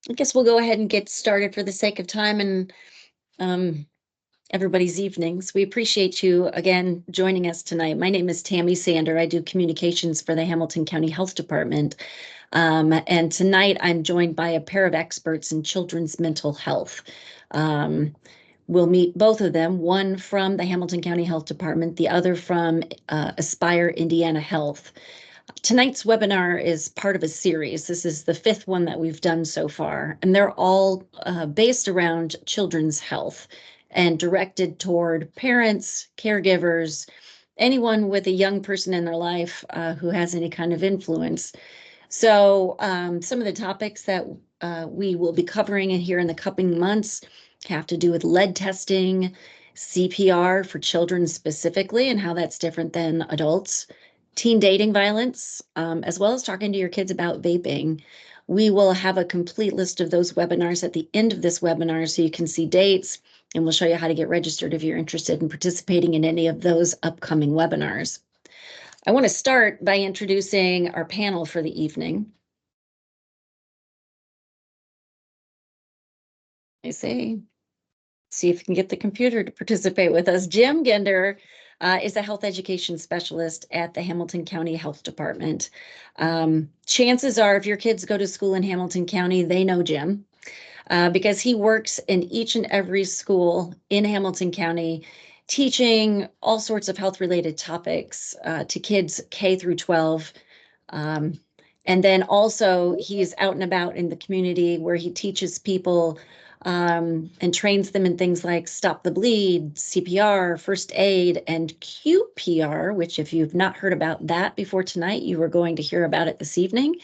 I guess we'll go ahead and get started for the sake of time and um, everybody's evenings. We appreciate you again joining us tonight. My name is Tammy Sander. I do communications for the Hamilton County Health Department. And tonight I'm joined by a pair of experts in children's mental health. Um, we'll meet both of them, one from the Hamilton County Health Department, the other from Aspire Indiana Health. Tonight's webinar is part of a series. This is the fifth one that we've done so far, and they're all based around children's health and directed toward parents, caregivers, anyone with a young person in their life who has any kind of influence. So some of the topics that we will be covering in here in the coming months have to do with lead testing, CPR for children specifically, and how that's different than adults, teen dating violence, as well as talking to your kids about vaping. We will have a complete list of those webinars at the end of this webinar so you can see dates, and we'll show you how to get registered if you're interested in participating in any of those upcoming webinars. I want to start by introducing our panel for the evening. See if we can get the computer to participate with us. Jim Gender is a health education specialist at the Hamilton County Health Department. Chances are if your kids go to school in Hamilton County, they know Jim because he works in each and every school in Hamilton County, teaching all sorts of health-related topics to kids K through 12. And then also he's out and about in the community where he teaches people and trains them in things like stop the bleed, CPR, first aid, and QPR, which if you've not heard about that before tonight, you are going to hear about it this evening.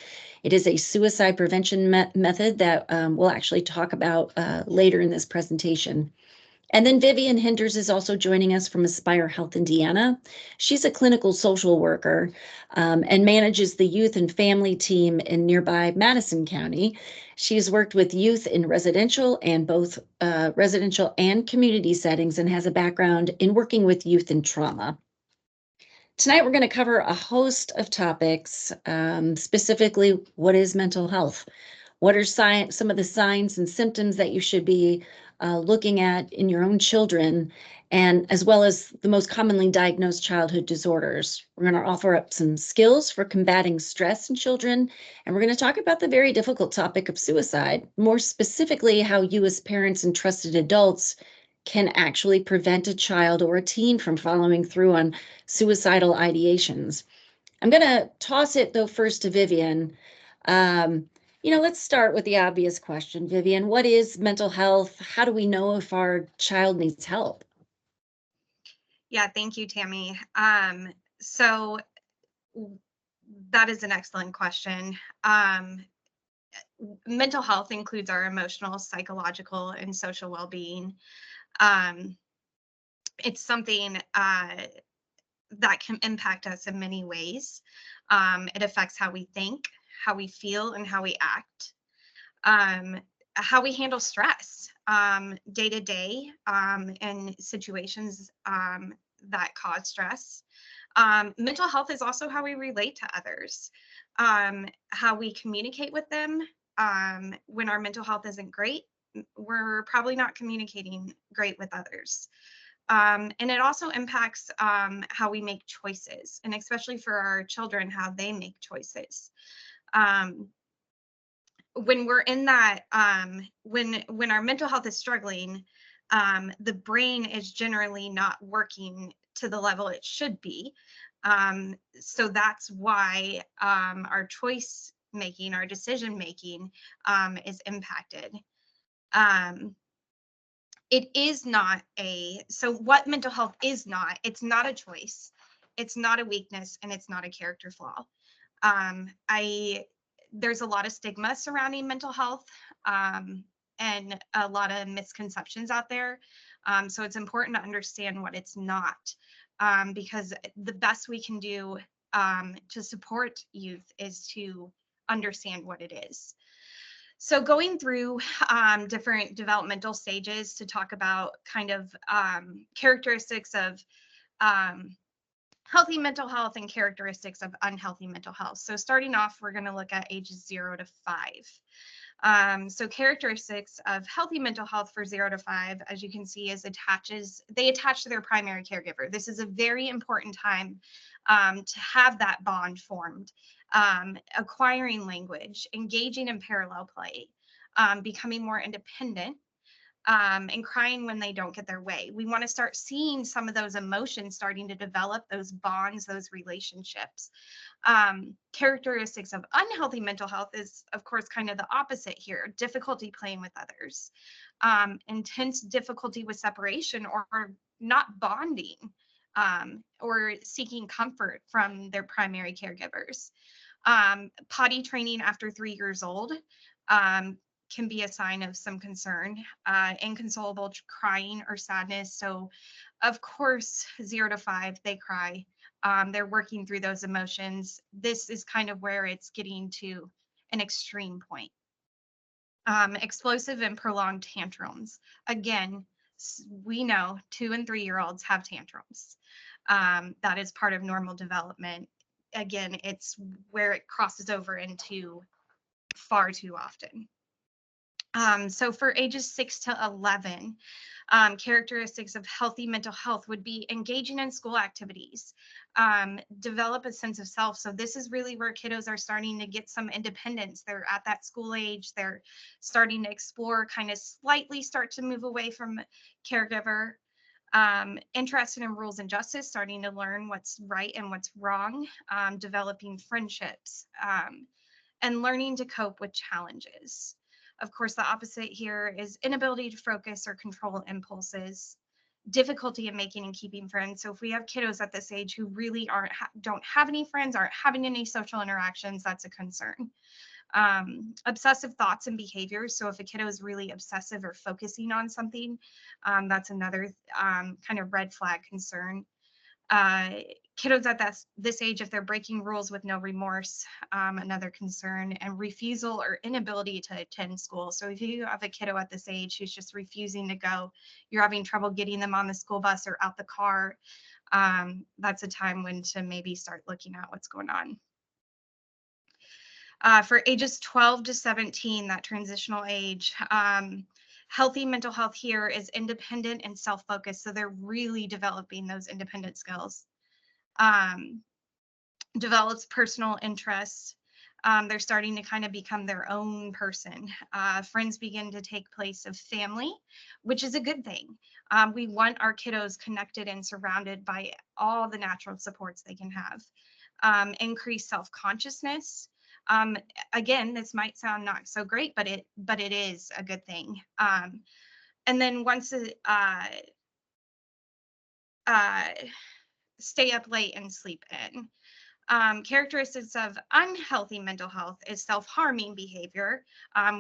It is a suicide prevention method that we'll actually talk about later in this presentation. And then Vivian Hinders is also joining us from Aspire Health Indiana. She's a clinical social worker and manages the youth and family team in nearby Madison County. She's worked with youth in residential and both residential and community settings and has a background in working with youth in trauma. Tonight, we're going to cover a host of topics, specifically what is mental health? What are some of the signs and symptoms that you should be looking at in your own children, and as well as the most commonly diagnosed childhood disorders. We're going to offer up some skills for combating stress in children, and we're going to talk about the very difficult topic of suicide, more specifically how you as parents and trusted adults can actually prevent a child or a teen from following through on suicidal ideations. I'm going to toss it though first to Vivian. Let's start with the obvious question, Vivian. What is mental health? How do we know if our child needs help? Yeah, thank you, Tammy. So that is an excellent question. Mental health includes our emotional, psychological, and social well-being. It's something that can impact us in many ways. It affects how we think, how we feel, and how we act. How we handle stress day to day in situations that cause stress. Mental health is also how we relate to others, how we communicate with them. When our mental health isn't great, we're probably not communicating great with others. And it also impacts how we make choices, and especially for our children, how they make choices. When we're in that, when our mental health is struggling, the brain is generally not working to the level it should be. So that's why our choice making, our decision making is impacted. It is not so what mental health is not, it's not a choice, it's not a weakness, and it's not a character flaw. There's a lot of stigma surrounding mental health and a lot of misconceptions out there. So it's important to understand what it's not, because the best we can do to support youth is to understand what it is. So going through different developmental stages to talk about kind of characteristics of healthy mental health and characteristics of unhealthy mental health. So starting off, we're going to look at ages 0 to 5. So characteristics of healthy mental health for 0 to 5, as you can see, they attach to their primary caregiver. This is a very important time to have that bond formed, acquiring language, engaging in parallel play, becoming more independent, and crying when they don't get their way. We want to start seeing some of those emotions starting to develop, those bonds, those relationships. Characteristics of unhealthy mental health is, of course, kind of the opposite here: difficulty playing with others, intense difficulty with separation or not bonding, or seeking comfort from their primary caregivers. Potty training after 3 years old. Um, can be a sign of some concern, inconsolable crying or sadness. So, of course, 0 to 5, they cry. They're working through those emotions. This is kind of where it's getting to an extreme point. Explosive and prolonged tantrums. Again, we know 2 and 3 year olds have tantrums. That is part of normal development. Again, it's where it crosses over into far too often. So for ages 6 to 11, characteristics of healthy mental health would be engaging in school activities, develop a sense of self. So this is really where kiddos are starting to get some independence. They're at that school age. They're starting to explore, kind of slightly start to move away from caregiver. Interested in rules and justice, starting to learn what's right and what's wrong, developing friendships, and learning to cope with challenges. Of course, the opposite here is inability to focus or control impulses, difficulty in making and keeping friends. So if we have kiddos at this age who really don't have any friends, aren't having any social interactions, that's a concern. Obsessive thoughts and behaviors. So if a kiddo is really obsessive or focusing on something, that's another kind of red flag concern. Kiddos at this age, if they're breaking rules with no remorse, another concern, and refusal or inability to attend school. So if you have a kiddo at this age who's just refusing to go, you're having trouble getting them on the school bus or out the car, that's a time when to maybe start looking at what's going on. For ages 12 to 17, that transitional age, healthy mental health here is independent and self-focused. So they're really developing those independent skills. Develops personal interests. They're starting to kind of become their own person. Friends begin to take place of family, which is a good thing. We want our kiddos connected and surrounded by all the natural supports they can have. Increased self-consciousness. Again, this might sound not so great, but it is a good thing. And then once stay up late and sleep in. Characteristics of unhealthy mental health is self-harming behavior,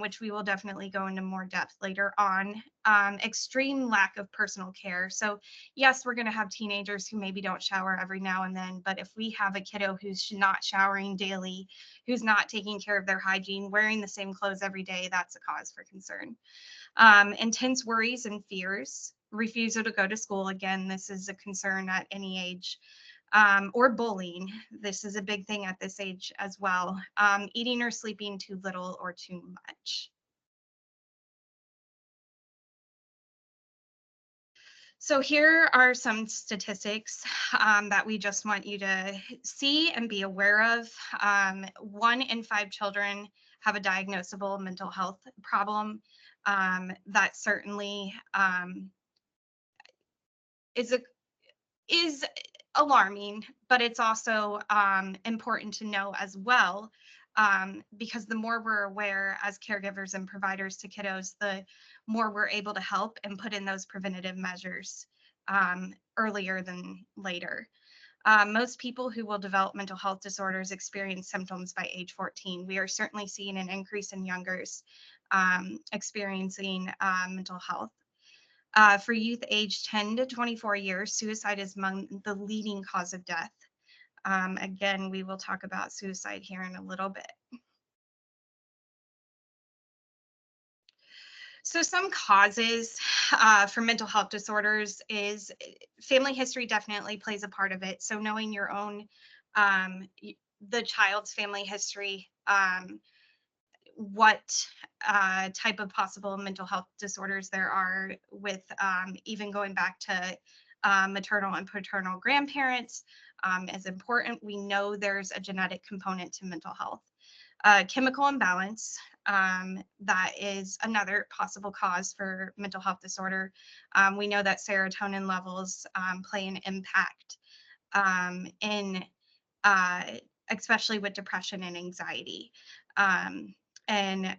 which we will definitely go into more depth later on. Extreme lack of personal care. So yes, we're going to have teenagers who maybe don't shower every now and then, but if we have a kiddo who's not showering daily, who's not taking care of their hygiene, wearing the same clothes every day, that's a cause for concern. Intense worries and fears. Refusal to go to school. Again, this is a concern at any age. Or bullying. This is a big thing at this age as well. Eating or sleeping too little or too much. So here are some statistics that we just want you to see and be aware of. 1 in 5 children have a diagnosable mental health problem. That certainly is alarming, but it's also important to know as well, because the more we're aware as caregivers and providers to kiddos, the more we're able to help and put in those preventative measures earlier than later. Most people who will develop mental health disorders experience symptoms by age 14. We are certainly seeing an increase in youngers experiencing mental health. For youth aged 10 to 24 years, suicide is among the leading cause of death. Again, we will talk about suicide here in a little bit. So some causes for mental health disorders is family history definitely plays a part of it. So knowing your own, the child's family history, what type of possible mental health disorders there are with even going back to maternal and paternal grandparents is important. We know there's a genetic component to mental health. Chemical imbalance, that is another possible cause for mental health disorder. We know that serotonin levels play an impact in especially with depression and anxiety. And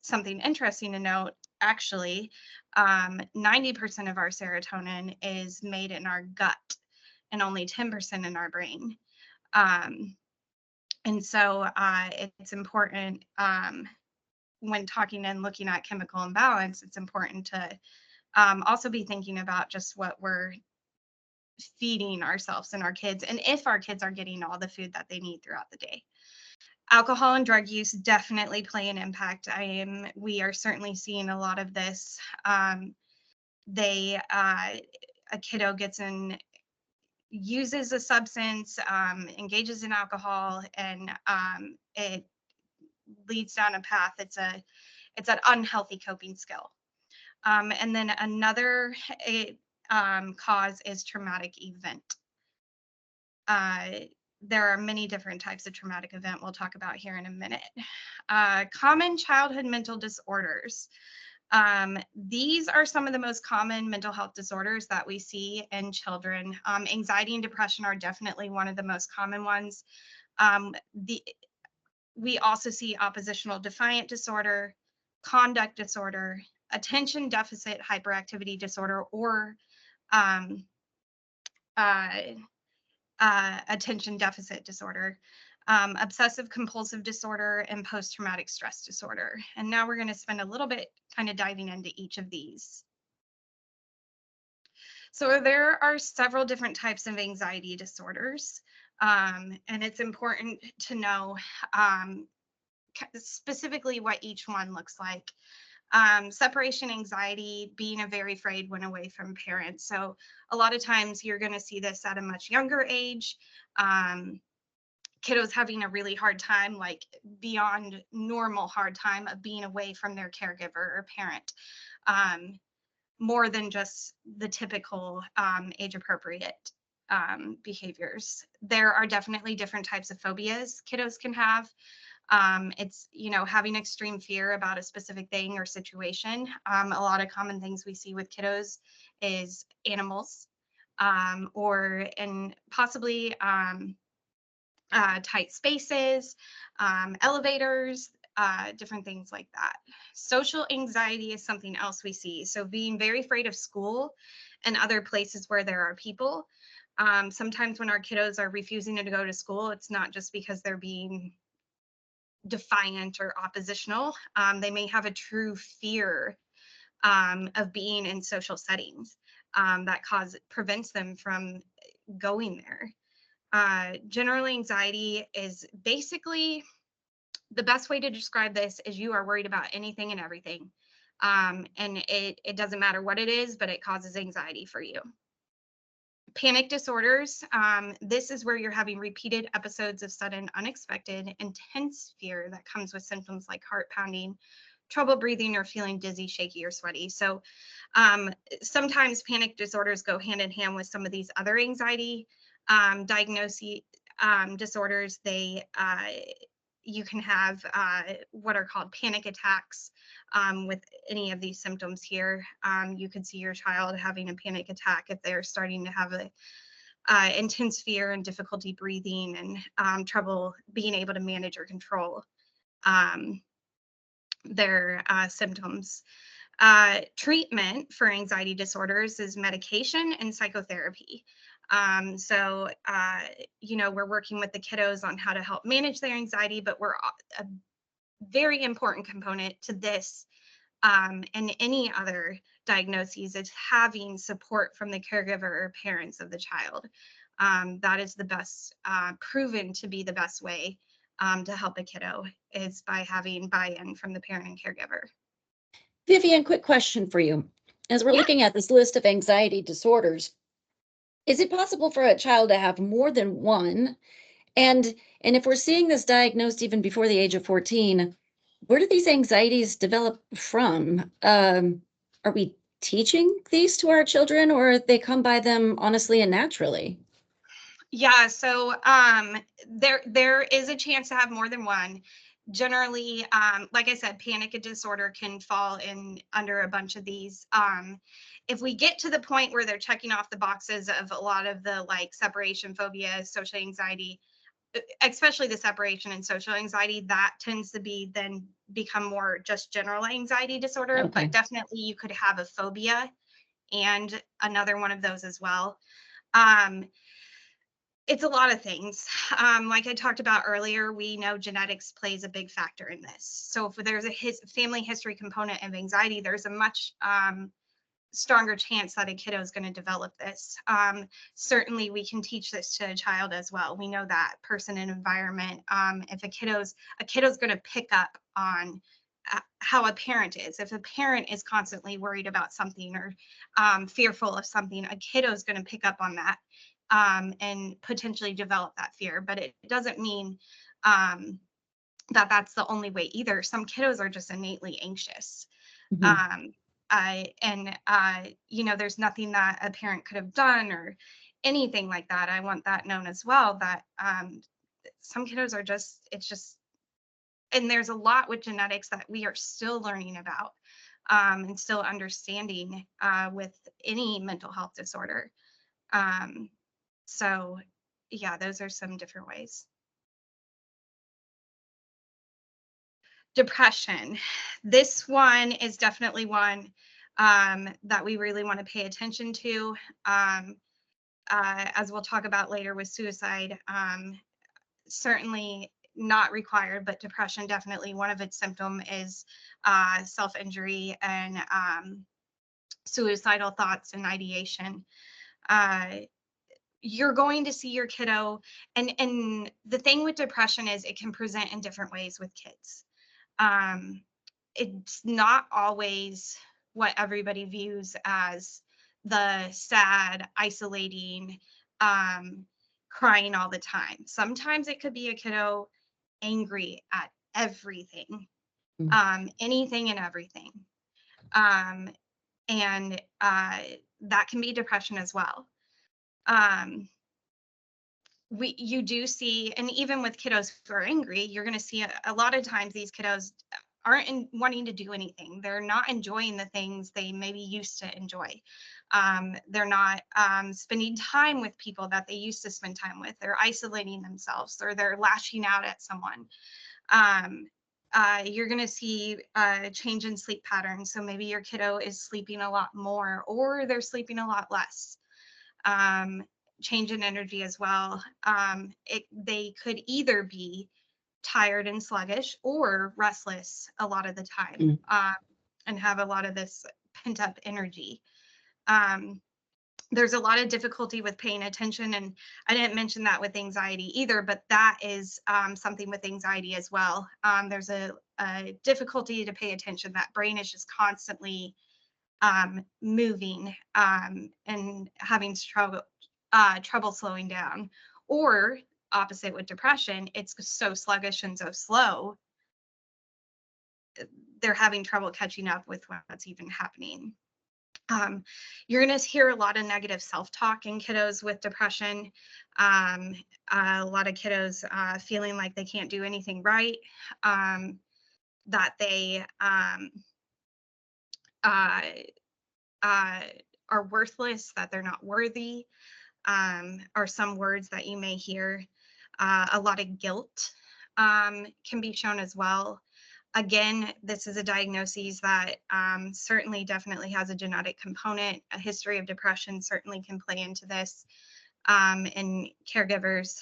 something interesting to note, actually, 90% of our serotonin is made in our gut and only 10% in our brain. And so it's important when talking and looking at chemical imbalance, it's important to also be thinking about just what we're feeding ourselves and our kids, and if our kids are getting all the food that they need throughout the day. Alcohol and drug use definitely play an impact. We are certainly seeing a lot of this. A kiddo gets in, uses a substance, engages in alcohol, and it leads down a path. It's an unhealthy coping skill. And then another cause is traumatic event. There are many different types of traumatic event we'll talk about here in a minute. Common childhood mental disorders. These are some of the most common mental health disorders that we see in children. Anxiety and depression are definitely one of the most common ones. We also see oppositional defiant disorder, conduct disorder, attention deficit hyperactivity disorder, or attention deficit disorder, obsessive compulsive disorder, and post-traumatic stress disorder. And now we're going to spend a little bit kind of diving into each of these. So there are several different types of anxiety disorders, and it's important to know specifically what each one looks like. Separation anxiety, being very afraid when away from parents. So a lot of times you're going to see this at a much younger age. Kiddos having a really hard time, like beyond normal hard time of being away from their caregiver or parent, more than just the typical age appropriate behaviors. There are definitely different types of phobias kiddos can have. It's, having extreme fear about a specific thing or situation. A lot of common things we see with kiddos is animals, and possibly tight spaces, elevators, different things like that. Social anxiety is something else we see. So being very afraid of school and other places where there are people. Sometimes when our kiddos are refusing to go to school, it's not just because they're being defiant or oppositional. They may have a true fear of being in social settings that prevents them from going there. General anxiety is basically, the best way to describe this is you are worried about anything and everything. And it doesn't matter what it is, but it causes anxiety for you. Panic disorders, this is where you're having repeated episodes of sudden, unexpected, intense fear that comes with symptoms like heart pounding, trouble breathing, or feeling dizzy, shaky, or sweaty. So sometimes panic disorders go hand in hand with some of these other anxiety diagnoses, disorders. You can have what are called panic attacks with any of these symptoms here. You could see your child having a panic attack if they're starting to have intense fear and difficulty breathing and trouble being able to manage or control their symptoms. Treatment for anxiety disorders is medication and psychotherapy. So we're working with the kiddos on how to help manage their anxiety, but we're a very important component to this and any other diagnoses is having support from the caregiver or parents of the child. That is the best, proven to be the best way to help a kiddo, is by having buy-in from the parent and caregiver. Vivian, quick question for you. As we're looking at this list of anxiety disorders, is it possible for a child to have more than one? And if we're seeing this diagnosed even before the age of 14, where do these anxieties develop from? Are we teaching these to our children, or they come by them honestly and naturally? Yeah, so there is a chance to have more than one. Generally, like I said, panic disorder can fall in under a bunch of these. If we get to the point where they're checking off the boxes of a lot of the like separation phobia, social anxiety, especially the separation and social anxiety, that tends to be then become more just general anxiety disorder. But Okay. definitely, you could have a phobia and another one of those as well. Um, it's a lot of things. Like I talked about earlier, we know genetics plays a big factor in this. So if there's a family history component of anxiety, there's a much stronger chance that a kiddo is going to develop this. Certainly, we can teach this to a child as well. We know that person and environment. If a kiddo's going to pick up on how a parent is. If a parent is constantly worried about something or fearful of something, a kiddo is going to pick up on that and potentially develop that fear. But it doesn't mean um, that that's the only way either. Some kiddos are just innately anxious. Mhm. Um, there's nothing that a parent could have done or anything like that. I want that known as well, that some kiddos are just, it's just, and there's a lot with genetics that we are still learning about and still understanding with any mental health disorder. Um, so, yeah, those are some different ways. Depression. This one is definitely one that we really want to pay attention to. Um, as we'll talk about later with suicide, certainly not required, but depression definitely one of its symptom is self-injury and suicidal thoughts and ideation. Uh, you're going to see your kiddo, and the thing with depression is it can present in different ways with kids. Um, it's not always what everybody views as the sad, isolating, um, crying all the time. Sometimes it could be a kiddo angry at everything, Mm. anything and everything. Um, and that can be depression as well. Um, you do see, and even with kiddos who are angry, you're going to see a lot of times these kiddos aren't wanting to do anything. They're not enjoying the things they maybe used to enjoy. They're not spending time with people that they used to spend time with. They're isolating themselves, or they're lashing out at someone. um, you're going to see a change in sleep patterns. So maybe your kiddo is sleeping a lot more, or they're sleeping a lot less. um, Change in energy as well. They could either be tired and sluggish or restless a lot of the time, Mm. and have a lot of this pent up energy. Um, there's a lot of difficulty with paying attention, and I didn't mention that with anxiety either, but that is something with anxiety as well. There's a difficulty to pay attention. That brain is just constantly moving and having trouble slowing down. Or opposite with depression, it's so sluggish and so slow, they're having trouble catching up with what's even happening. Um, you're going to hear a lot of negative self-talk in kiddos with depression. Um, a lot of kiddos feeling like they can't do anything right, that they uh, uh, are worthless, that they're not worthy, are some words that you may hear. A lot of guilt can be shown as well. Again, this is a diagnosis that certainly definitely has a genetic component. A history of depression certainly can play into this in caregivers.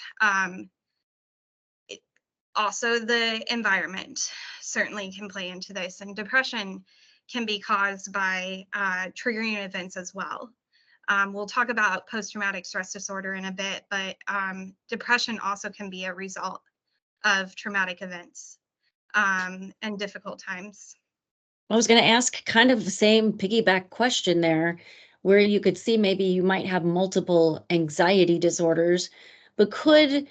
Also, the environment certainly can play into this, and depression can be caused by triggering events as well. We'll talk about post-traumatic stress disorder in a bit, but depression also can be a result of traumatic events and difficult times. I was going to ask kind of the same piggyback question there, where you could see maybe you might have multiple anxiety disorders, but could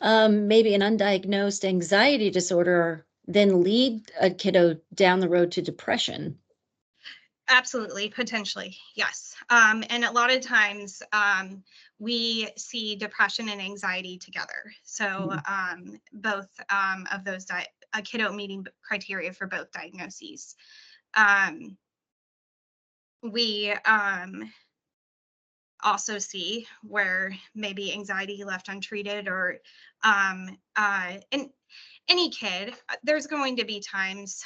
maybe an undiagnosed anxiety disorder then lead a kiddo down the road to depression. Absolutely, potentially, yes. And a lot of times we see depression and anxiety together. So Mhm. both of those a kiddo meeting criteria for both diagnoses. Um, we also see where maybe anxiety left untreated or in any kid, there's going to be times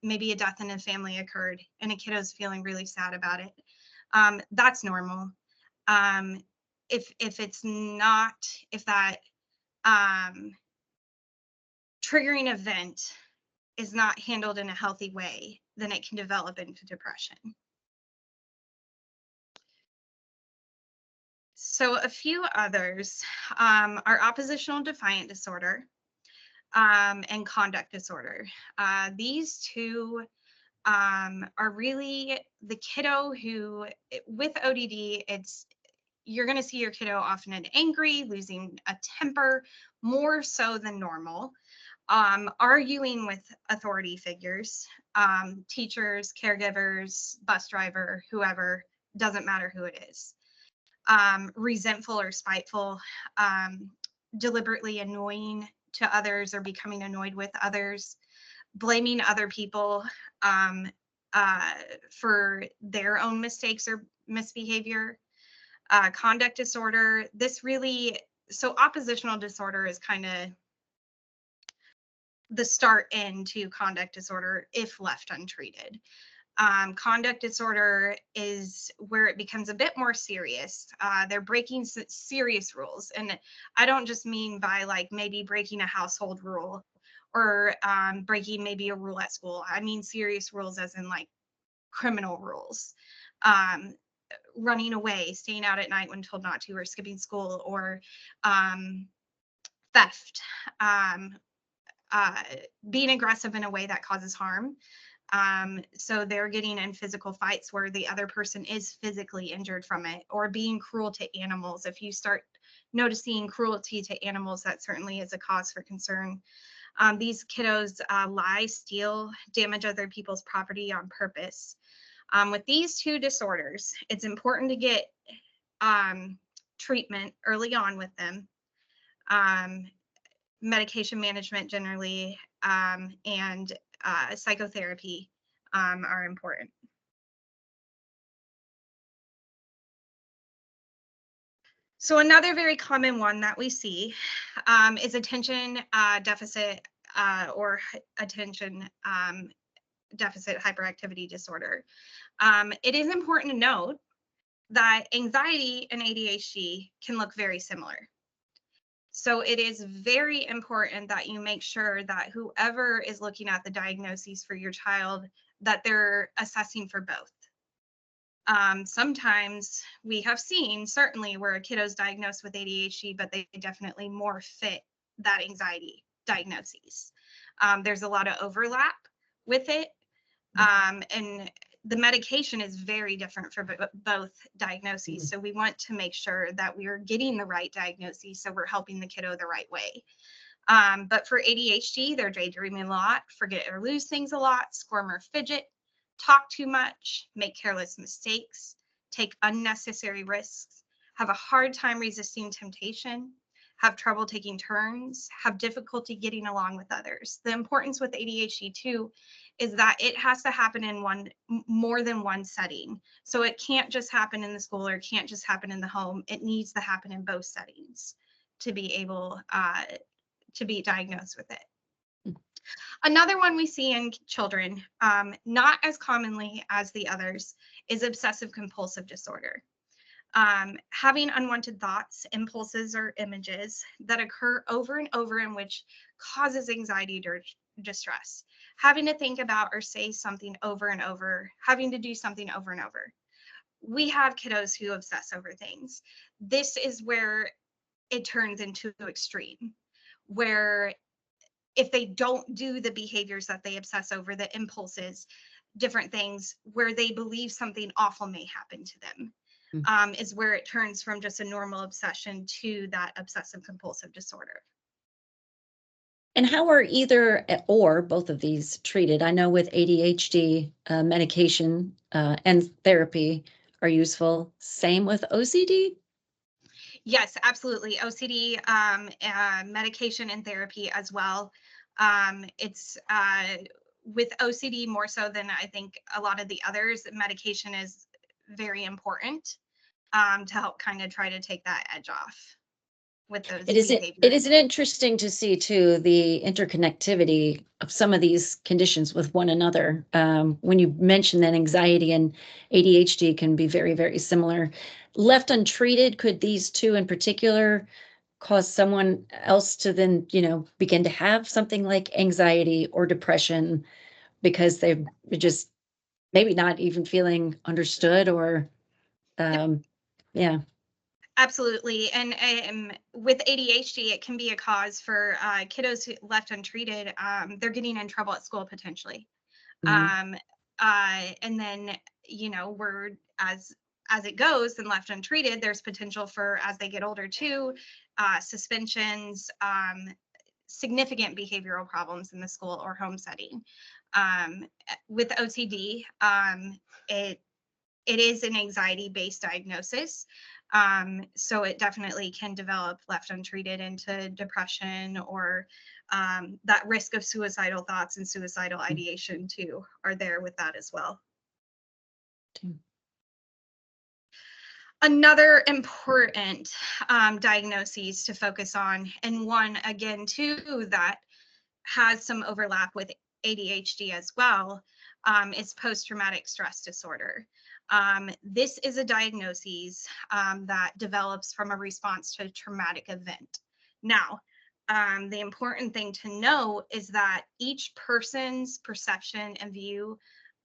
maybe a death in a family occurred and a kiddo's feeling really sad about it. That's normal. um, if it's not, if that um, triggering event is not handled in a healthy way, then it can develop into depression. So a few others are oppositional defiant disorder and conduct disorder. These two are really the kiddo who, with ODD, it's you're going to see your kiddo often angry, losing a temper more so than normal, arguing with authority figures, teachers, caregivers, bus driver, whoever, doesn't matter who it is, resentful or spiteful, um, deliberately annoying to others or becoming annoyed with others, blaming other people um, uh, for their own mistakes or misbehavior, conduct disorder. This really, so oppositional disorder is kind of the start into conduct disorder if left untreated. Conduct disorder is where it becomes a bit more serious. They're breaking serious rules. And I don't just mean by like maybe breaking a household rule or breaking maybe a rule at school. I mean serious rules as in like criminal rules. Um, Running away, staying out at night when told not to, or skipping school, or um, theft, um, uh, being aggressive in a way that causes harm. So they're getting in physical fights where the other person is physically injured from it, or being cruel to animals. If you start noticing cruelty to animals, that certainly is a cause for concern. These kiddos lie, steal, damage other people's property on purpose. With these two disorders, it's important to get um, treatment early on with them. Um, Medication management generally and psychotherapy are important. So another very common one that we see is attention deficit or attention deficit hyperactivity disorder. It is important to note that anxiety and ADHD can look very similar. So it is very important that you make sure that whoever is looking at the diagnoses for your child, that they're assessing for both. Sometimes we have seen certainly where a kiddo's diagnosed with ADHD, but they definitely more fit that anxiety diagnoses. There's a lot of overlap with it. And the medication is very different for both diagnoses. So we want to make sure that we are getting the right diagnosis so we're helping the kiddo the right way. But for ADHD, they're daydreaming a lot, forget or lose things a lot, squirm or fidget, talk too much, make careless mistakes, take unnecessary risks, have a hard time resisting temptation, have trouble taking turns, have difficulty getting along with others. The importance with ADHD too is that it has to happen in more than one setting. So it can't just happen in the school or it can't just happen in the home. It needs to happen in both settings to be able to be diagnosed with it. Another one we see in children, not as commonly as the others, is obsessive compulsive disorder. Having unwanted thoughts, impulses, or images that occur over and over in which causes anxiety or distress. Having to think about or say something over and over, having to do something over and over. We have kiddos who obsess over things. This is where it turns into extreme, where if they don't do the behaviors that they obsess over, the impulses, different things, where they believe something awful may happen to them, Mm. is where it turns from just a normal obsession to that obsessive compulsive disorder. And how are either or both of these treated? I know with ADHD, medication and therapy are useful. Same with OCD? Yes, absolutely. OCD, medication and therapy as well. It's with OCD more so than I think a lot of the others. Medication is very important to help kind of try to take that edge off with those It behaviors. is interesting to see too the interconnectivity of some of these conditions with one another. When you mention that anxiety and ADHD can be very, very similar. Left untreated, could these two in particular cause someone else to then, begin to have something like anxiety or depression because they're just maybe not even feeling understood or, Yep. yeah. Absolutely. And with ADHD, it can be a cause for kiddos who left untreated. They're getting in trouble at school potentially. Mhm. Um, and then, we're as it goes and left untreated, there's potential for as they get older too, suspensions, significant behavioral problems in the school or home setting. With OCD, it is an anxiety based diagnosis. So it definitely can develop left untreated into depression or that risk of suicidal thoughts and suicidal ideation too are there with that as well. Another important diagnoses to focus on, and one again too that has some overlap with ADHD as well, is post-traumatic stress disorder. This is a diagnosis that develops from a response to a traumatic event. Now, the important thing to know is that each person's perception and view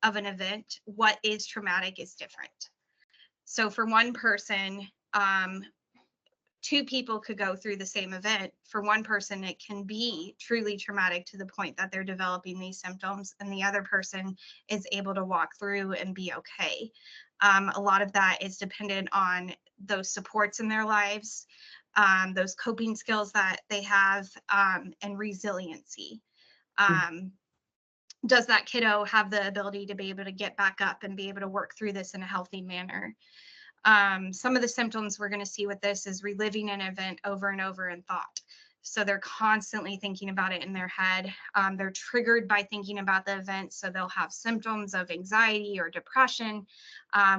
of an event, what is traumatic, is different. So for one person, two people could go through the same event. For one person, it can be truly traumatic to the point that they're developing these symptoms, and the other person is able to walk through and be okay. A lot of that is dependent on those supports in their lives, those coping skills that they have, and resiliency. Um, does that kiddo have the ability to be able to get back up and be able to work through this in a healthy manner? Some of the symptoms we're going to see with this is reliving an event over and over in thought. So they're constantly thinking about it in their head. They're triggered by thinking about the event. So they'll have symptoms of anxiety or depression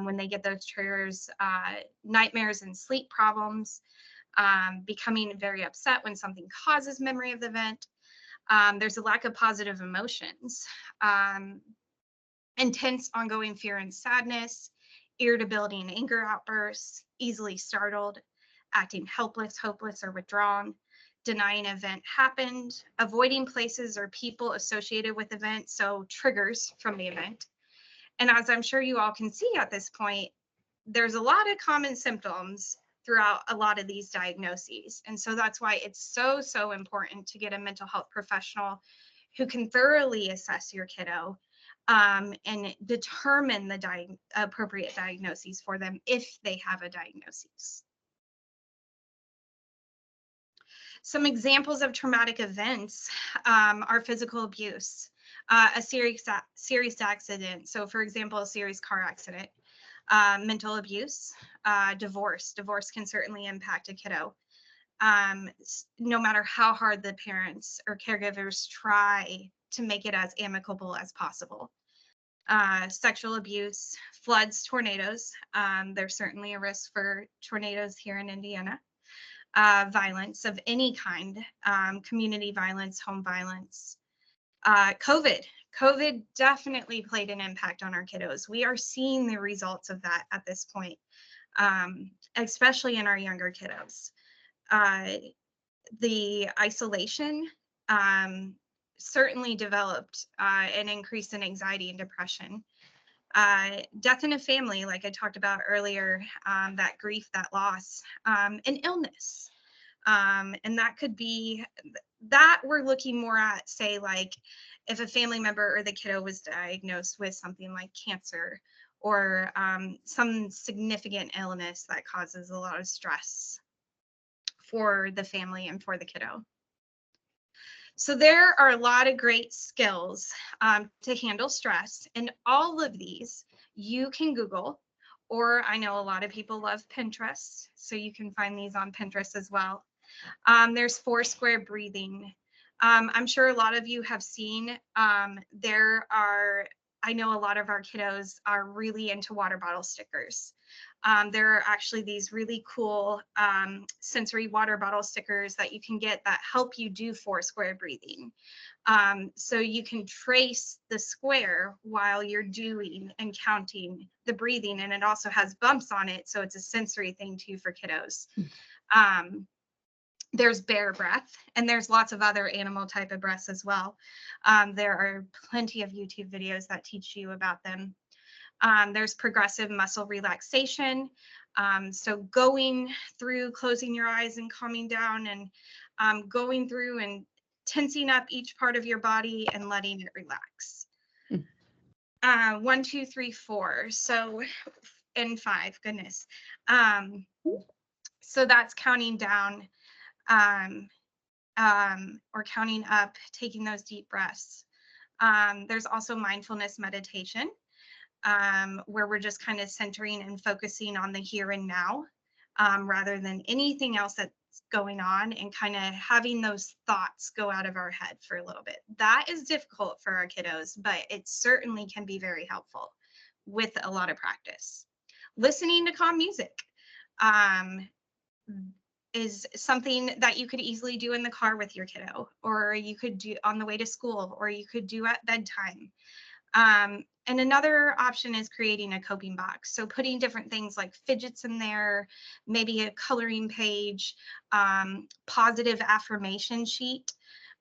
when they get those triggers, nightmares and sleep problems, becoming very upset when something causes memory of the event. There's a lack of positive emotions, intense ongoing fear and sadness, irritability and anger outbursts, easily startled, acting helpless, hopeless, or withdrawn, denying an event happened, avoiding places or people associated with events, so triggers from the event. And as I'm sure you all can see at this point, there's a lot of common symptoms throughout a lot of these diagnoses. And so that's why it's so, so important to get a mental health professional who can thoroughly assess your kiddo and determine the appropriate diagnoses for them if they have a diagnosis. Some examples of traumatic events are physical abuse, a serious accident. So, for example, a serious car accident, mental abuse, divorce. Divorce can certainly impact a kiddo. No matter how hard the parents or caregivers try to make it as amicable as possible. Sexual abuse, floods, tornadoes. There's certainly a risk for tornadoes here in Indiana. Violence of any kind, community violence, home violence. COVID. COVID definitely played an impact on our kiddos. We are seeing the results of that at this point, especially in our younger kiddos. The isolation certainly developed an increase in anxiety and depression. Death in a family, like I talked about earlier, that grief, that loss, and illness. And that could be that we're looking more at, say, like if a family member or the kiddo was diagnosed with something like cancer or some significant illness that causes a lot of stress for the family and for the kiddo. So there are a lot of great skills to handle stress, and all of these you can Google, or I know a lot of people love Pinterest, so you can find these on Pinterest as well. There's Foursquare breathing. I'm sure a lot of you have seen, I know a lot of our kiddos are really into water bottle stickers. There are actually these really cool sensory water bottle stickers that you can get that help you do Foursquare breathing. So you can trace the square while you're doing and counting the breathing, and it also has bumps on it, so it's a sensory thing too for kiddos. There's bear breath, and there's lots of other animal type of breaths as well. There are plenty of YouTube videos that teach you about them. There's progressive muscle relaxation. So going through, closing your eyes and calming down, and going through and tensing up each part of your body and letting it relax. 1, 2, 3, 4. So, and 5, goodness. So that's counting down, or counting up, taking those deep breaths. There's also mindfulness meditation, where we're just kind of centering and focusing on the here and now, rather than anything else that's going on, and kind of having those thoughts go out of our head for a little bit. That is difficult for our kiddos, but it certainly can be very helpful with a lot of practice. Listening to calm music is something that you could easily do in the car with your kiddo, or you could do on the way to school, or you could do at bedtime. And another option is creating a coping box. So putting different things like fidgets in there, maybe a coloring page, positive affirmation sheet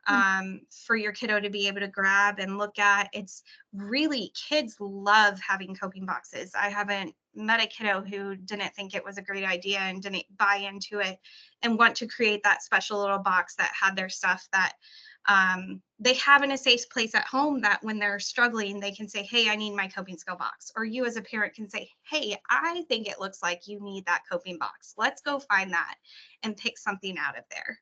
for your kiddo to be able to grab and look at. It's really, kids love having coping boxes. I haven't met a kiddo who didn't think it was a great idea and didn't buy into it and want to create that special little box that had their stuff that they have in a safe place at home, that when they're struggling, they can say, hey, I need my coping skill box. Or you as a parent can say, hey, I think it looks like you need that coping box. Let's go find that and pick something out of there.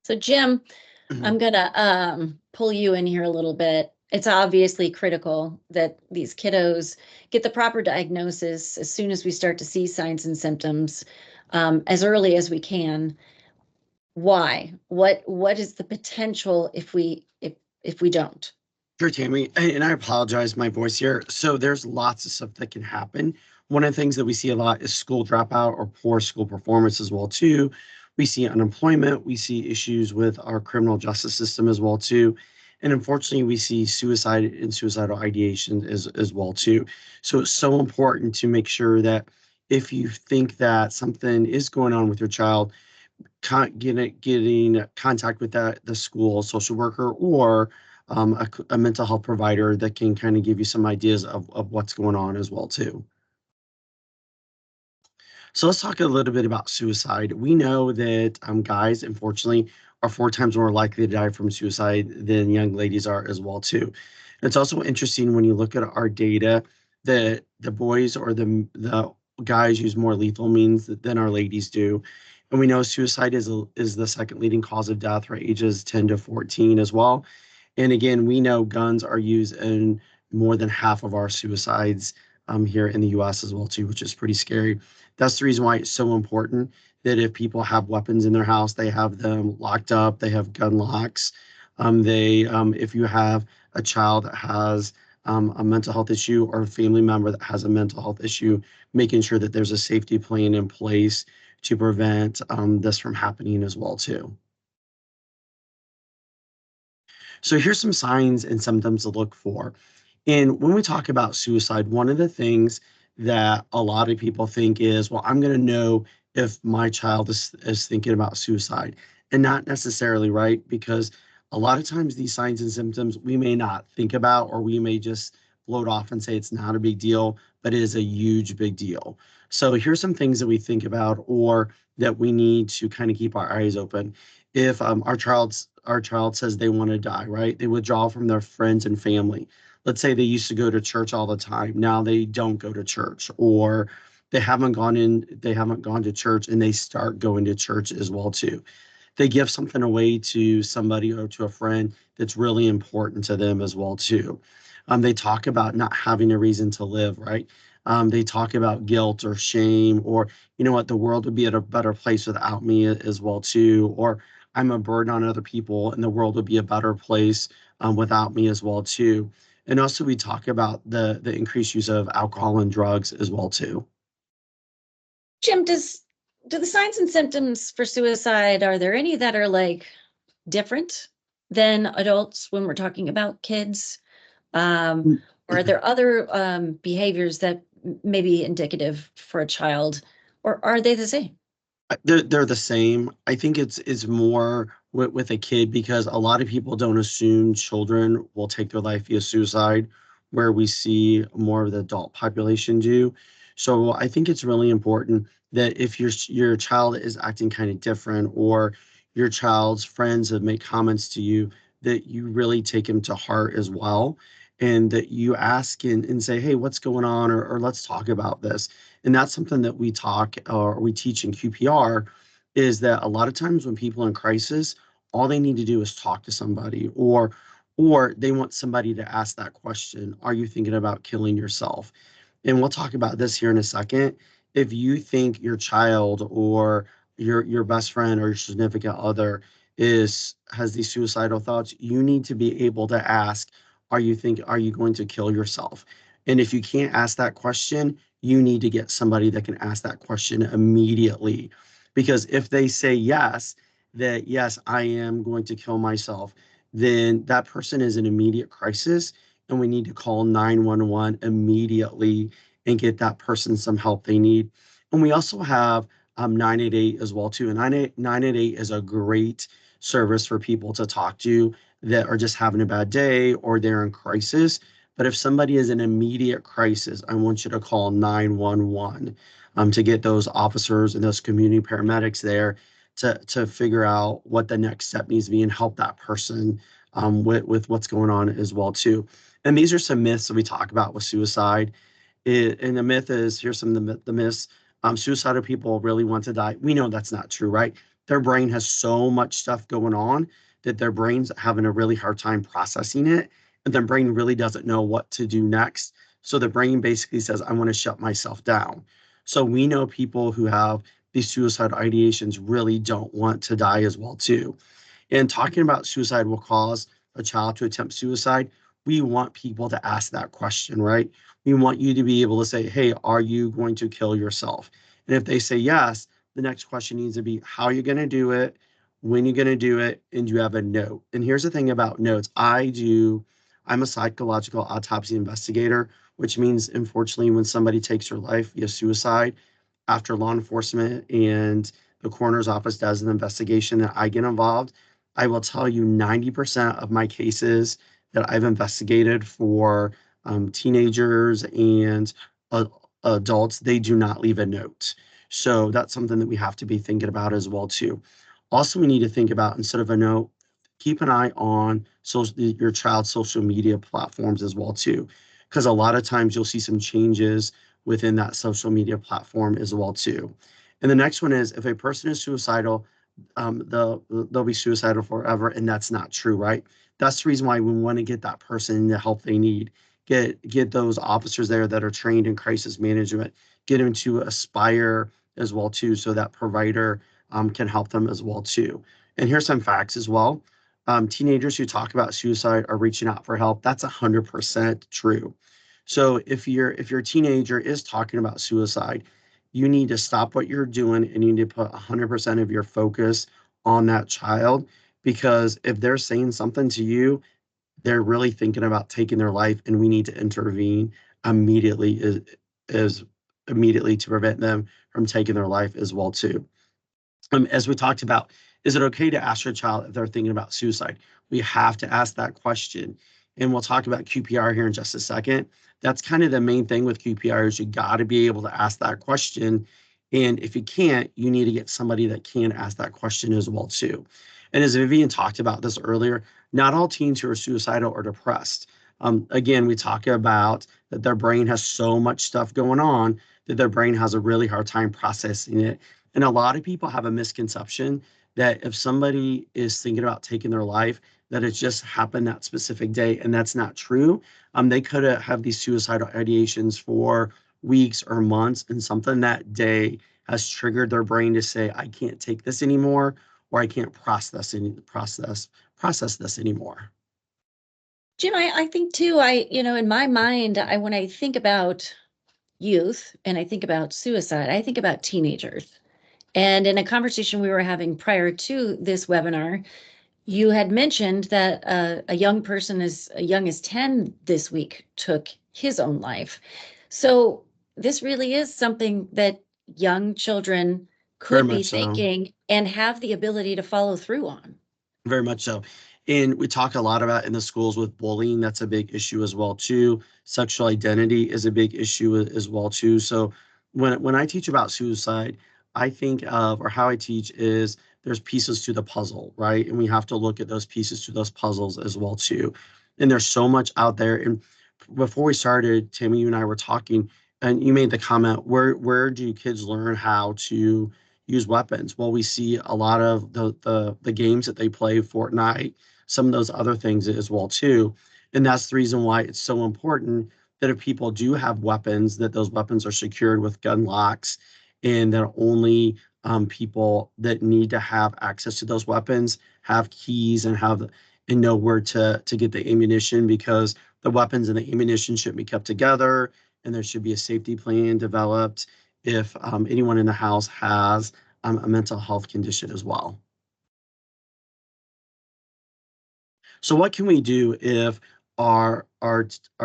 So Jim, I'm gonna pull you in here a little bit. It's obviously critical that these kiddos get the proper diagnosis as soon as we start to see signs and symptoms, as early as we can. Why? What is the potential if we don't? Sure, Tammy, and I apologize, my voice here. So there's lots of stuff that can happen. One of the things that we see a lot is school dropout or poor school performance as well too. We see unemployment. We see issues with our criminal justice system as well too. And unfortunately, we see suicide and suicidal ideation as well too. So it's so important to make sure that if you think that something is going on with your child, getting contact with the school social worker or a mental health provider that can kind of give you some ideas of what's going on as well too. So let's talk a little bit about suicide. We know that guys, unfortunately, are 4 times more likely to die from suicide than young ladies are as well too. It's also interesting when you look at our data that the boys or the guys use more lethal means than our ladies do. And we know suicide is the second leading cause of death for ages 10 to 14 as well. And again, we know guns are used in more than half of our suicides here in the US as well too, which is pretty scary. That's the reason why it's so important that if people have weapons in their house, they have them locked up, they have gun locks. If you have a child that has a mental health issue or a family member that has a mental health issue, making sure that there's a safety plan in place to prevent this from happening as well too. So here's some signs and symptoms to look for. And when we talk about suicide, one of the things that a lot of people think is, well, I'm going to know if my child is thinking about suicide. And not necessarily, right? Because a lot of times these signs and symptoms we may not think about, or we may just float off and say it's not a big deal, but it is a huge big deal. So here's some things that we think about or that we need to kind of keep our eyes open. If our child says they want to die, right? They withdraw from their friends and family. Let's say they used to go to church all the time. Now they don't go to church, or they haven't gone to church and they start going to church as well too. they give something away to somebody or to a friend that's really important to them as well too. They talk about not having a reason to live, right? They talk about guilt or shame, or you know what, the world would be at a better place without me as well too, or I'm a burden on other people and the world would be a better place without me as well too. And also we talk about the increased use of alcohol and drugs as well too. Jim, do the signs and symptoms for suicide, are there any that are like different than adults when we're talking about kids? Or are there other behaviors that may be indicative for a child, or are they the same? They're the same. I think it's more with a kid because a lot of people don't assume children will take their life via suicide, where we see more of the adult population do. So I think it's really important that if your child is acting kind of different, or your child's friends have made comments to you, that you really take them to heart as well, and that you ask and say, hey, what's going on, or let's talk about this. And that's something that we talk or we teach in QPR, is that a lot of times when people are in crisis, all they need to do is talk to somebody, or they want somebody to ask that question, are you thinking about killing yourself? And we'll talk about this here in a second. If you think your child or your best friend or your significant other has these suicidal thoughts, you need to be able to ask, are you going to kill yourself? And if you can't ask that question, you need to get somebody that can ask that question immediately. Because if they say yes, that yes, I am going to kill myself, then that person is in immediate crisis and we need to call 911 immediately and get that person some help they need. And we also have 988 as well too. And 988 is a great service for people to talk to that are just having a bad day or they're in crisis. But if somebody is in immediate crisis, I want you to call 911 to get those officers and those community paramedics there to figure out what the next step needs to be and help that person with what's going on as well too. And these are some myths that we talk about with suicide. And the myth is, here's some of the myths. Suicidal people really want to die. We know that's not true, right? Their brain has so much stuff going on that their brain's having a really hard time processing it. And their brain really doesn't know what to do next. So the brain basically says, I want to shut myself down. So we know people who have these suicide ideations really don't want to die as well too. And talking about suicide will cause a child to attempt suicide. We want people to ask that question, right? We want you to be able to say, hey, are you going to kill yourself? And if they say yes, the next question needs to be, how are you going to do it? When you're going to do it? And you have a note. And here's the thing about notes. I'm a psychological autopsy investigator, which means, unfortunately, when somebody takes their life via suicide, after law enforcement and the coroner's office does an investigation that I get involved, I will tell you 90% of my cases that I've investigated for teenagers and adults, they do not leave a note. So that's something that we have to be thinking about as well too. Also, we need to think about, instead of a note, keep an eye on your child's social media platforms as well too, because a lot of times you'll see some changes within that social media platform as well too. And the next one is, if a person is suicidal, they'll be suicidal forever, and that's not true, right? That's the reason why we want to get that person the help they need. Get those officers there that are trained in crisis management. Get them to Aspire as well too, so that provider can help them as well too. And here's some facts as well. Teenagers who talk about suicide are reaching out for help. That's 100% true. So if your teenager is talking about suicide, you need to stop what you're doing and you need to put 100% of your focus on that child, because if they're saying something to you, they're really thinking about taking their life, and we need to intervene immediately as immediately to prevent them from taking their life as well too. As we talked about, is it okay to ask your child if they're thinking about suicide? We have to ask that question. And we'll talk about QPR here in just a second. That's kind of the main thing with QPR, is you got to be able to ask that question. And if you can't, you need to get somebody that can ask that question as well too. And as Vivian talked about this earlier, not all teens who are suicidal are depressed. Again, we talk about that their brain has so much stuff going on that their brain has a really hard time processing it. And a lot of people have a misconception that if somebody is thinking about taking their life, that it just happened that specific day, and that's not true. They could have these suicidal ideations for weeks or months, and something that day has triggered their brain to say, I can't take this anymore, or I can't process this anymore. Jim, I think too, in my mind, when I think about youth and I think about suicide, I think about teenagers. And in a conversation we were having prior to this webinar, you had mentioned that a young person as young as 10 this week took his own life. So this really is something that young children Very could be much so. thinking and have the ability to follow through on. Very much so. And we talk a lot about in the schools with bullying. That's a big issue as well too. Sexual identity is a big issue as well too. So when I teach about suicide, I think of, or how I teach is, there's pieces to the puzzle, right? And we have to look at those pieces to those puzzles as well too. And there's so much out there. And before we started, Tammy, you and I were talking, and you made the comment, where do kids learn how to use weapons? Well, we see a lot of the games that they play, Fortnite, some of those other things as well too. And that's the reason why it's so important that if people do have weapons, that those weapons are secured with gun locks, and that only people that need to have access to those weapons have keys and know where to get the ammunition, because the weapons and the ammunition should be kept together, and there should be a safety plan developed if anyone in the house has a mental health condition as well. So what can we do if our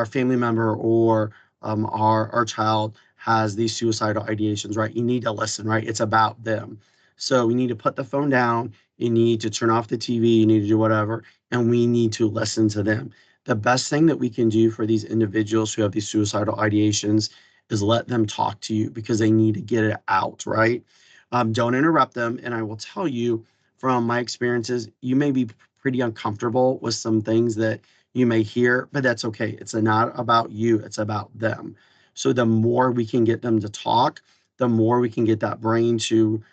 family member or our child has these suicidal ideations, right? You need to listen, right? It's about them. So we need to put the phone down, you need to turn off the TV, you need to do whatever, and we need to listen to them. The best thing that we can do for these individuals who have these suicidal ideations is let them talk to you, because they need to get it out, right? Don't interrupt them. And I will tell you from my experiences, you may be pretty uncomfortable with some things that you may hear, but that's okay. It's not about you, it's about them. So the more we can get them to talk, the more we can get that brain to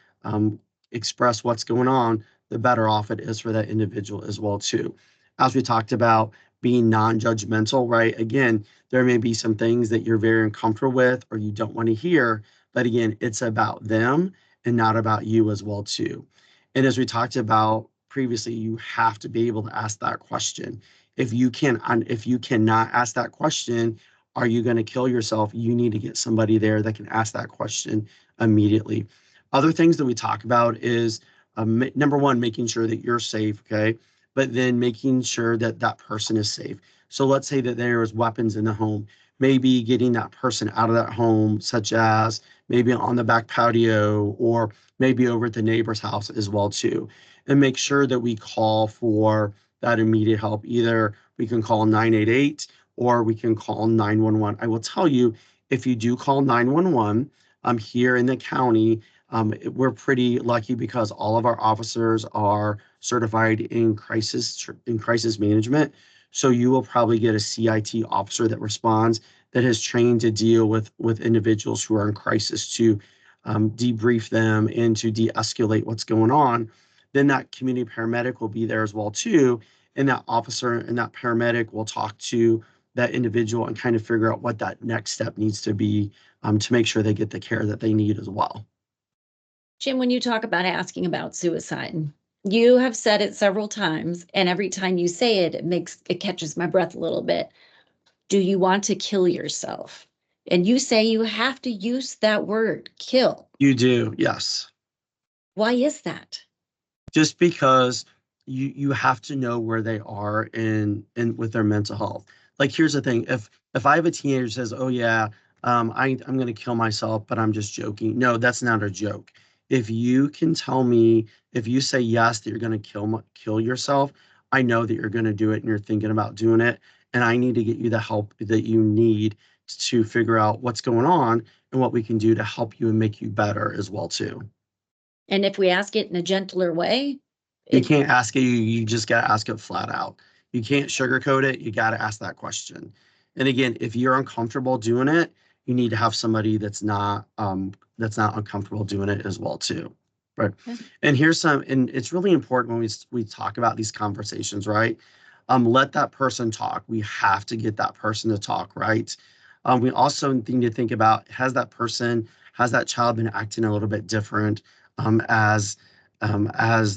express what's going on, the better off it is for that individual as well too. As we talked about, being non-judgmental, right? Again, there may be some things that you're very uncomfortable with or you don't want to hear, but again, it's about them and not about you as well too. And as we talked about previously, you have to be able to ask that question. If you cannot ask that question, are you going to kill yourself? You need to get somebody there that can ask that question immediately. Other things that we talk about is number one, making sure that you're safe, okay? But then making sure that that person is safe. So let's say that there is weapons in the home, maybe getting that person out of that home, such as maybe on the back patio or maybe over at the neighbor's house as well too. And make sure that we call for that immediate help. Either we can call 988 or we can call 911. I will tell you, if you do call 911, here in the county, we're pretty lucky because all of our officers are certified in crisis management. So you will probably get a CIT officer that responds, that has trained to deal with individuals who are in crisis, to debrief them and to de-escalate what's going on. Then that community paramedic will be there as well too, and that officer and that paramedic will talk to that individual and kind of figure out what that next step needs to be, to make sure they get the care that they need as well. Jim, when you talk about asking about suicide, you have said it several times, and every time you say it, it catches my breath a little bit. Do you want to kill yourself? And you say you have to use that word, kill. You do, yes. Why is that? Just because you have to know where they are in with their mental health. Like, here's the thing: if I have a teenager who says, "Oh yeah, I'm going to kill myself, but I'm just joking," no, that's not a joke. If you can tell me, if you say yes that you're going to kill yourself, I know that you're going to do it and you're thinking about doing it, and I need to get you the help that you need to figure out what's going on and what we can do to help you and make you better as well too. And if we ask it in a gentler way, You can't ask it, you just got to ask it flat out. You can't sugarcoat it. You got to ask that question. And again, if you're uncomfortable doing it, you need to have somebody that's not uncomfortable doing it as well too, Right. Yeah. And here's some, and it's really important when we talk about these conversations, right? Let that person talk. We have to get that person to talk, right? We also need to think about, has that child been acting a little bit different as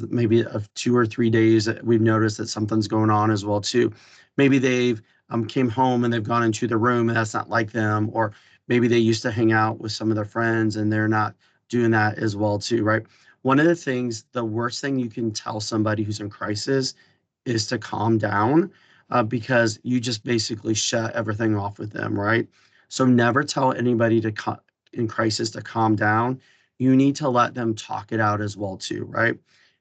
maybe of 2 or 3 days that we've noticed that something's going on as well too. Maybe they've came home and they've gone into the room and that's not like them, or maybe they used to hang out with some of their friends and they're not doing that as well too, right? One of the things, the worst thing you can tell somebody who's in crisis is to calm down, because you just basically shut everything off with them, right? So never tell anybody in crisis to calm down. You need to let them talk it out as well too, right?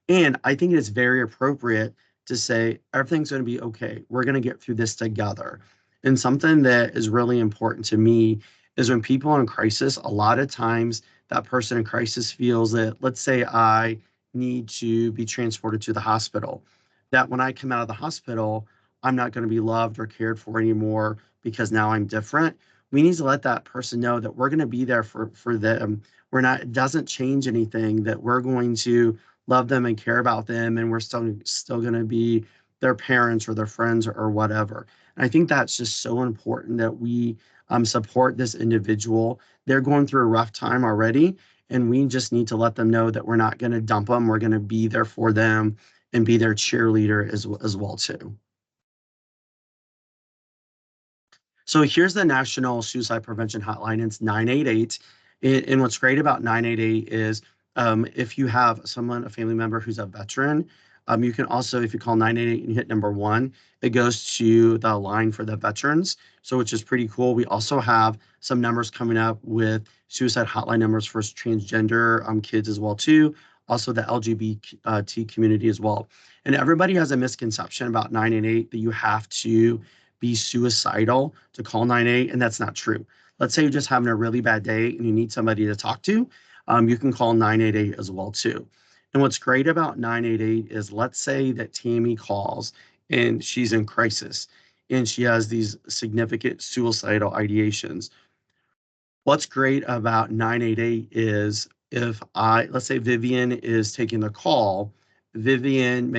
And I think it's very appropriate to say everything's going to be okay. We're going to get through this together. And something that is really important to me is when people are in crisis, a lot of times that person in crisis feels that, let's say I need to be transported to the hospital, that when I come out of the hospital, I'm not going to be loved or cared for anymore because now I'm different. We need to let that person know that we're going to be there for them. We're not, it doesn't change anything, that we're going to love them and care about them, and we're still going to be their parents or their friends or whatever. And I think that's just so important that we support this individual. They're going through a rough time already, and we just need to let them know that we're not going to dump them. We're going to be there for them and be their cheerleader as well too. So here's the National Suicide Prevention Hotline. It's 988. And what's great about 988 is if you have someone, a family member who's a veteran, you can also, if you call 988 and hit #1, it goes to the line for the veterans. So which is pretty cool. We also have some numbers coming up with suicide hotline numbers for transgender kids as well too. Also the LGBT community as well. And everybody has a misconception about 988 that you have to be suicidal to call 988, and that's not true. Let's say you're just having a really bad day and you need somebody to talk to, you can call 988 as well too. And what's great about 988 is, let's say that Tammy calls and she's in crisis and she has these significant suicidal ideations. What's great about 988 is, let's say Vivian is taking the call, Vivian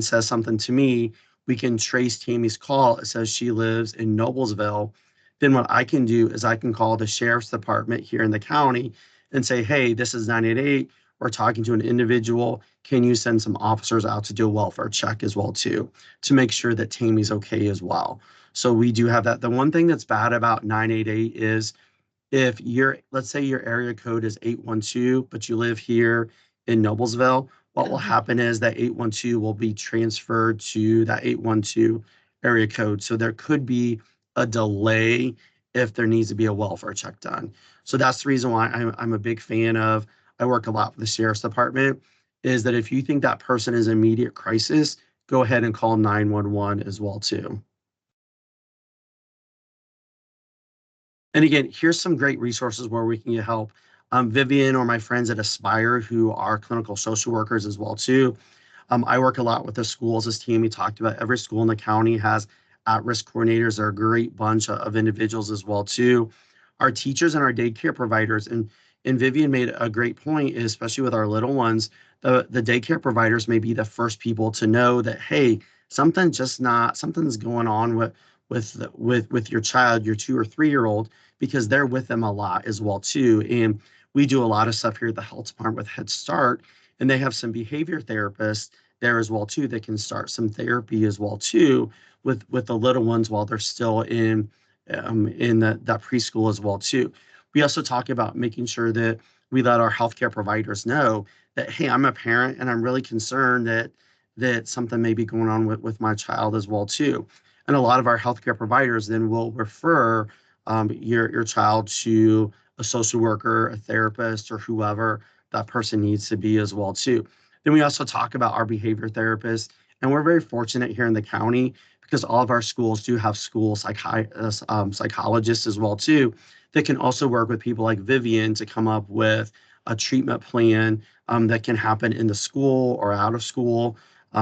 says something to me, we can trace Tammy's call. It says she lives in Noblesville. Then what I can do is I can call the sheriff's department here in the county and say, hey, this is 988. We're talking to an individual. Can you send some officers out to do a welfare check as well too, to make sure that Tammy's okay as well? So we do have that. The one thing that's bad about 988 is, if let's say your area code is 812, but you live here in Noblesville, what will happen is that 812 will be transferred to that 812 area code. So there could be a delay if there needs to be a welfare check done. So that's the reason why I'm a big fan of, I work a lot with the sheriff's department, is that if you think that person is in immediate crisis, go ahead and call 911 as well too. And again, here's some great resources where we can get help. Vivian or my friends at Aspire, who are clinical social workers as well too. I work a lot with the schools, as Tammy talked about. Every school in the county has at-risk coordinators. They're a great bunch of individuals as well too. Our teachers and our daycare providers, and Vivian made a great point, especially with our little ones, the daycare providers may be the first people to know that, hey, something's going on with your child, your 2 or 3-year-old, because they're with them a lot as well too. And we do a lot of stuff here at the health department with Head Start, and they have some behavior therapists there as well too. They can start some therapy as well too with the little ones while they're still in that preschool as well too. We also talk about making sure that we let our healthcare providers know that, hey, I'm a parent and I'm really concerned that something may be going on with my child as well too. And a lot of our healthcare providers then will refer your child to a social worker, a therapist, or whoever that person needs to be as well too. Then we also talk about our behavior therapists, and we're very fortunate here in the county because all of our schools do have psychologists as well too, that can also work with people like Vivian to come up with a treatment plan that can happen in the school or out of school.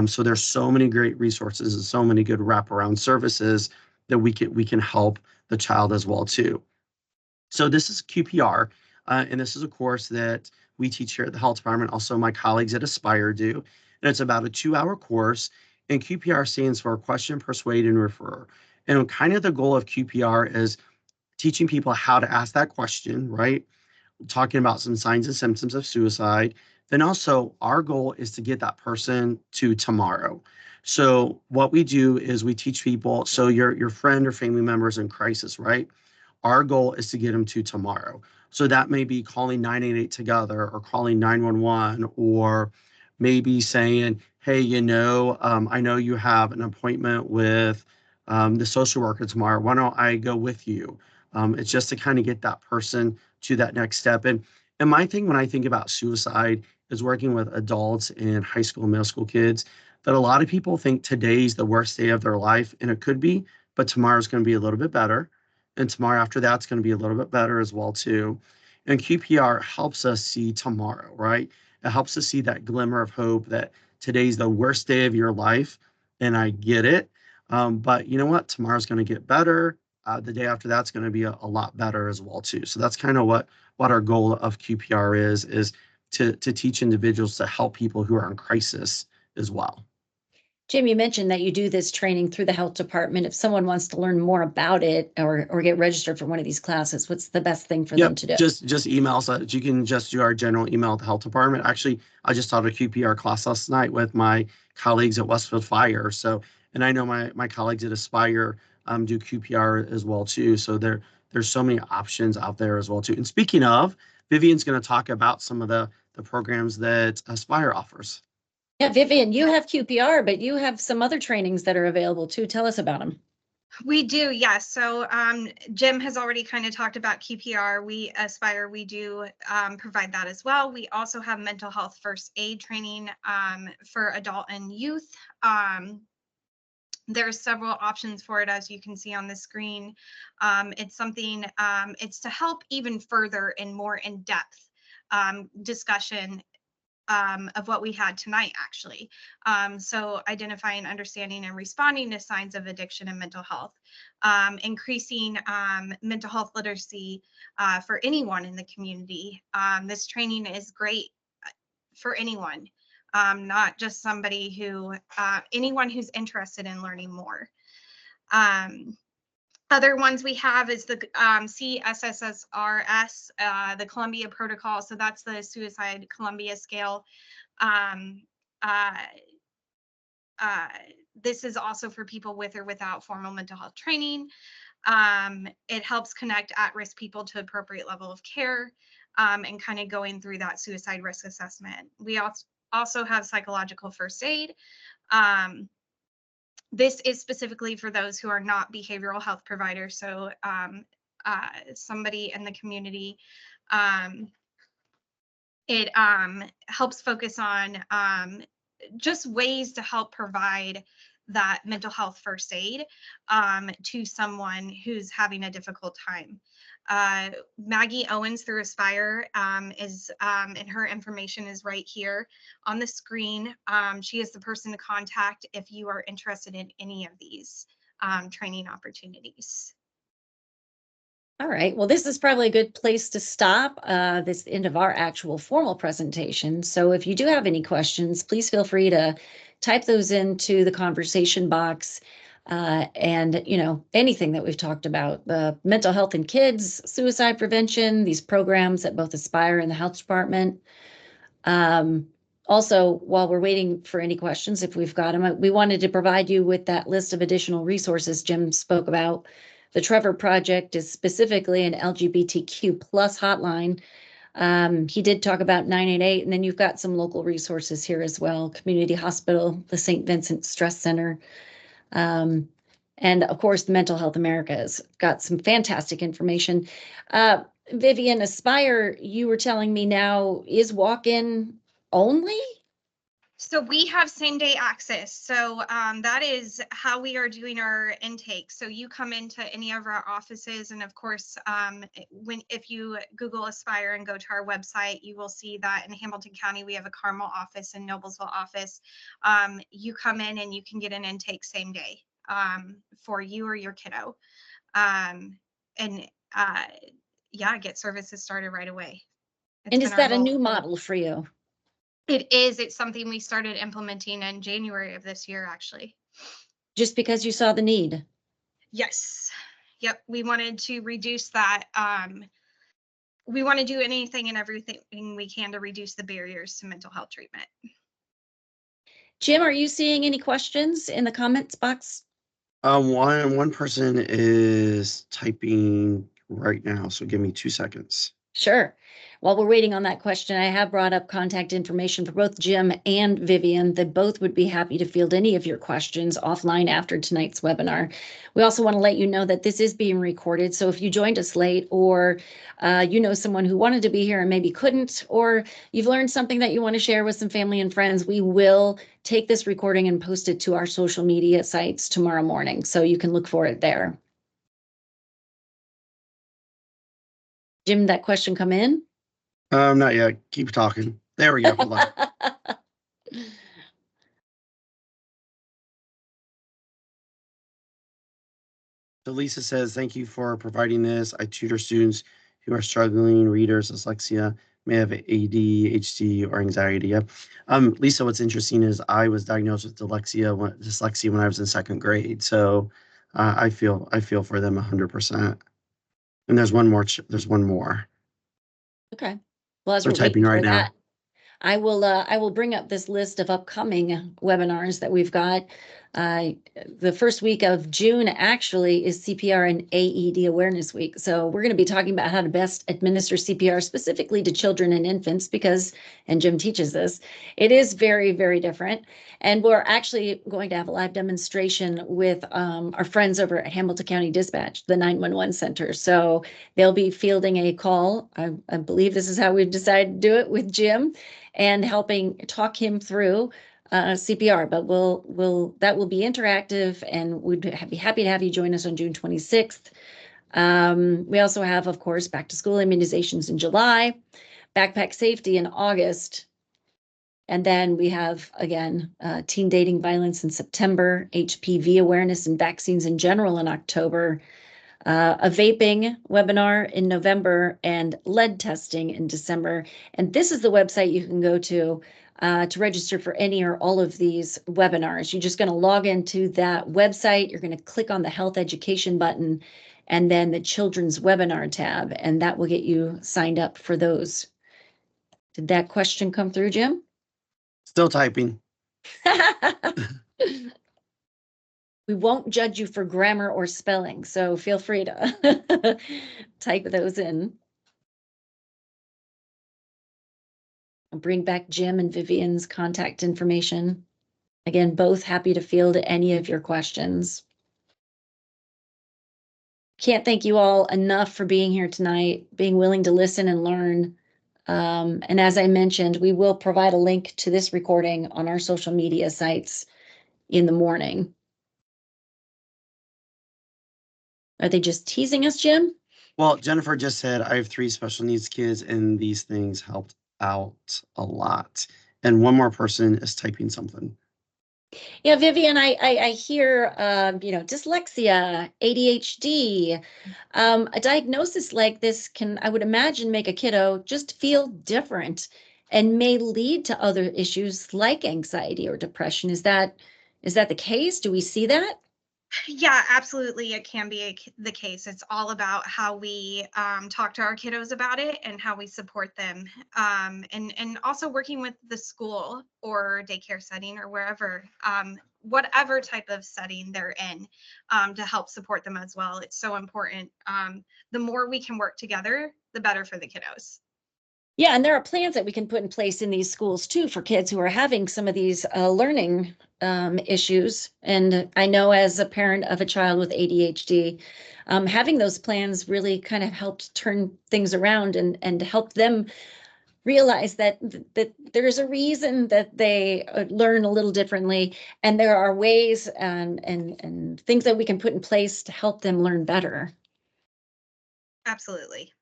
So there's so many great resources and so many good wraparound services that we can help the child as well too. So this is QPR. And this is a course that we teach here at the health department. Also, my colleagues at Aspire do. And it's about a 2-hour course. And QPR stands for Question, Persuade, and Refer. And kind of the goal of QPR is teaching people how to ask that question, right? Talking about some signs and symptoms of suicide. Then also, our goal is to get that person to tomorrow. So what we do is we teach people. So your friend or family member is in crisis, right? Our goal is to get them to tomorrow. So that may be calling 988 together, or calling 911, or maybe saying, hey, I know you have an appointment with the social worker tomorrow. Why don't I go with you? It's just to kind of get that person to that next step. And my thing when I think about suicide is working with adults and high school and middle school kids, that a lot of people think today's the worst day of their life, and it could be, but tomorrow's going to be a little bit better. And tomorrow after that's going to be a little bit better as well too. And QPR helps us see tomorrow, right? It helps us see that glimmer of hope that today's the worst day of your life, and I get it. But you know what? Tomorrow's going to get better. The day after that's going to be a lot better as well too. So that's kind of what our goal of QPR is to teach individuals to help people who are in crisis as well. Jim, you mentioned that you do this training through the health department. If someone wants to learn more about it or get registered for one of these classes, what's the best thing for them Yep, to do? just email us. You can just do our general email at the health department. Actually, I just taught a QPR class last night with my colleagues at Westfield Fire. So, and I know my colleagues at Aspire do QPR as well too. So there's so many options out there as well too. And speaking of, Vivian's going to talk about some of the programs that Aspire offers. Yeah, Vivian, you have QPR, but you have some other trainings that are available too. Tell us about them. We do, yes. So Jim has already kind of talked about QPR. We Aspire, we do provide that as well. We also have mental health first aid training for adult and youth. There's several options for it, as you can see on the screen. It's something, it's to help even further and more in-depth discussion of what we had tonight, actually. So identifying, understanding, and responding to signs of addiction and mental health, increasing mental health literacy for anyone in the community. This training is great for anyone, not just somebody who, anyone who's interested in learning more. Other ones we have is the CSSRS, the Columbia Protocol. So that's the Suicide Columbia Scale. Um, uh, this is also for people with or without formal mental health training. It helps connect at-risk people to appropriate level of care, and kind of going through that suicide risk assessment. We also have psychological first aid. This is specifically for those who are not behavioral health providers. So somebody in the community, it helps focus on just ways to help provide that mental health first aid to someone who's having a difficult time. Maggie Owens through Aspire is, and her information is right here on the screen. She is the person to contact if you are interested in any of these training opportunities. All right. Well, this is probably a good place to stop this end of our actual formal presentation. So if you do have any questions, please feel free to type those into the conversation box. And, anything that we've talked about, the mental health in kids, suicide prevention, these programs at both Aspire and the health department. Also, while we're waiting for any questions, if we've got them, we wanted to provide you with that list of additional resources Jim spoke about. The Trevor Project is specifically an LGBTQ plus hotline. He did talk about 988, and then you've got some local resources here as well. Community Hospital, the St. Vincent Stress Center. And of course, the Mental Health America has got some fantastic information. Vivian, Aspire, you were telling me now is walk-in only? So we have same day access. So that is how we are doing our intake. So you come into any of our offices, and of course, if you Google Aspire and go to our website, you will see that in Hamilton County we have a Carmel office and Noblesville office. You come in and you can get an intake same day for you or your kiddo, and yeah, get services started right away. It's And been is our that a goal. new model for you? It is. It's something we started implementing in January of this year, actually. Just because you saw the need? Yes. Yep. We wanted to reduce that. We want to do anything and everything we can to reduce the barriers to mental health treatment. Jim, are you seeing any questions in the comments box? One person is typing right now, so give me 2 seconds. Sure. While we're waiting on that question, I have brought up contact information for both Jim and Vivian. They both would be happy to field any of your questions offline after tonight's webinar. We also want to let you know that this is being recorded. So if you joined us late, or you know someone who wanted to be here and maybe couldn't, or you've learned something that you want to share with some family and friends, we will take this recording and post it to our social media sites tomorrow morning. So you can look for it there. Jim, that question come in? Not yet. Keep talking. There we go. Hold on. So Lisa says, thank you for providing this. I tutor students who are struggling, readers, dyslexia, may have ADHD or anxiety. Yep. Lisa, what's interesting is I was diagnosed with dyslexia when I was in 2nd grade. So I feel for them 100%. And there's one more. Okay. Well, as They're we're typing waiting for right now. that, I will bring up this list of upcoming webinars that we've got. The first week of June actually is CPR and AED Awareness Week. So we're going to be talking about how to best administer CPR specifically to children and infants because, and Jim teaches this, it is very, very different. And we're actually going to have a live demonstration with our friends over at Hamilton County Dispatch, the 911 center. So they'll be fielding a call. I believe this is how we've decided to do it with Jim, and helping talk him through CPR. But that will be interactive, and we'd be happy to have you join us on June 26th. We also have, of course, back to school immunizations in July, backpack safety in August. And then we have, again, teen dating violence in September, HPV awareness and vaccines in general in October, a vaping webinar in November, and lead testing in December. And this is the website you can go to register for any or all of these webinars. You're just going to log into that website. You're going to click on the health education button and then the children's webinar tab, and that will get you signed up for those. Did that question come through, Jim? Still typing. We won't judge you for grammar or spelling, so feel free to type those in. I'll bring back Jim and Vivian's contact information. Again, both happy to field any of your questions. Can't thank you all enough for being here tonight, being willing to listen and learn. And as I mentioned, we will provide a link to this recording on our social media sites in the morning. Are they just teasing us, Jim? Well, Jennifer just said, I have 3 special needs kids and these things helped out a lot. And one more person is typing something. Yeah, Vivian, I hear, dyslexia, ADHD. A diagnosis like this can, I would imagine, make a kiddo just feel different and may lead to other issues like anxiety or depression. Is that the case? Do we see that? Yeah, absolutely. It can be the case. It's all about how we talk to our kiddos about it and how we support them. And also working with the school or daycare setting or wherever, whatever type of setting they're in, to help support them as well. It's so important. The more we can work together, the better for the kiddos. Yeah, and there are plans that we can put in place in these schools too for kids who are having some of these learning issues. And I know as a parent of a child with ADHD, having those plans really kind of helped turn things around and help them realize that there is a reason that they learn a little differently, and there are ways and things that we can put in place to help them learn better. Absolutely.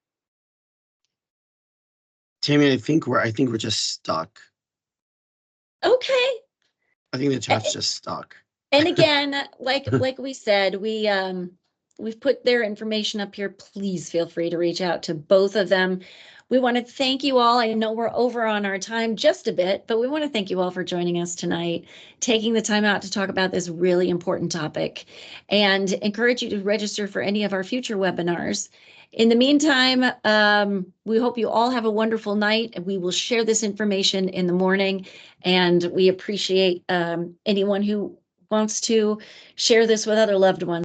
Tammy, I think we're just stuck. Okay. I think the chat's just stuck. And again, like we said, we we've put their information up here. Please feel free to reach out to both of them. We want to thank you all. I know we're over on our time just a bit, but we want to thank you all for joining us tonight, taking the time out to talk about this really important topic, and encourage you to register for any of our future webinars. In the meantime, we hope you all have a wonderful night. We will share this information in the morning, and we appreciate anyone who wants to share this with other loved ones.